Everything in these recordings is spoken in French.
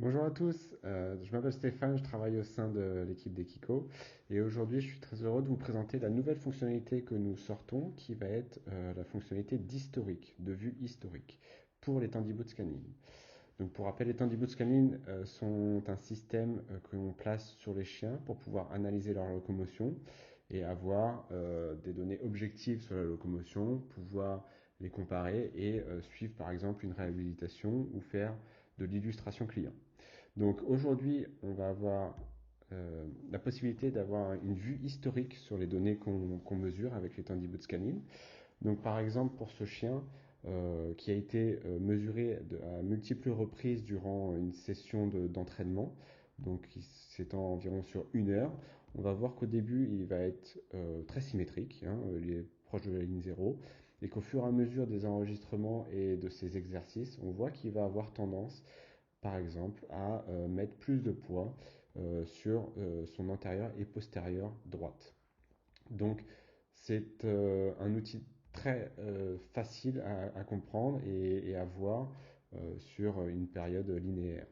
Bonjour à tous, je m'appelle Stéphane, je travaille au sein de l'équipe d'Ekiko et aujourd'hui je suis très heureux de vous présenter la nouvelle fonctionnalité que nous sortons qui va être la fonctionnalité d'historique, de vue historique pour les Tandy Boot Scanning. Donc pour rappel, les Tandy Boot Scanning sont un système que l'on place sur les chiens pour pouvoir analyser leur locomotion et avoir des données objectives sur la locomotion, pouvoir les comparer et suivre par exemple une réhabilitation ou faire de l'illustration client. Donc aujourd'hui, on va avoir la possibilité d'avoir une vue historique sur les données qu'on mesure avec les Tandy Boot Scanning. Donc par exemple pour ce chien qui a été mesuré à multiples reprises durant une session d'entraînement, donc qui s'étend environ sur 1 heure, on va voir qu'au début il va être très symétrique, hein, il est proche de la ligne 0, et qu'au fur et à mesure des enregistrements et de ses exercices, on voit qu'il va avoir tendance par exemple, à mettre plus de poids sur son antérieure et postérieure droite. Donc, c'est un outil très facile à comprendre et à voir sur une période linéaire.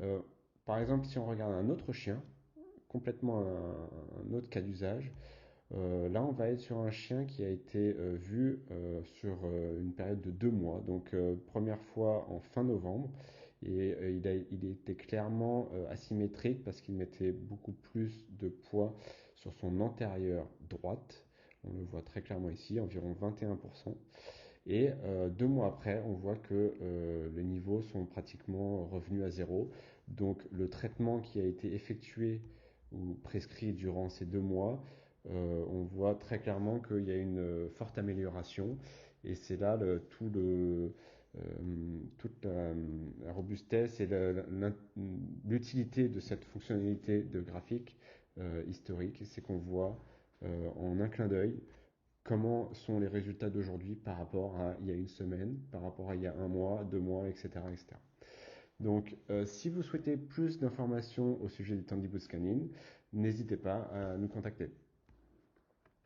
Euh, Par exemple, si on regarde un autre chien, complètement un autre cas d'usage, là, on va être sur un chien qui a été vu sur une période de 2 mois, donc première fois en fin novembre, et il était clairement asymétrique parce qu'il mettait beaucoup plus de poids sur son antérieure droite. On le voit très clairement ici, environ 21%. Et 2 mois après, on voit que les niveaux sont pratiquement revenus à zéro. Donc le traitement qui a été effectué ou prescrit durant ces 2 mois, on voit très clairement qu'il y a une forte amélioration. Et c'est là toute la robustesse et l'utilité de cette fonctionnalité de graphique historique. C'est qu'on voit en un clin d'œil comment sont les résultats d'aujourd'hui par rapport à il y a une semaine, par rapport à il y a 1 mois, 2 mois, etc., etc. Donc, si vous souhaitez plus d'informations au sujet du Tandy Boot Scanning, n'hésitez pas à nous contacter.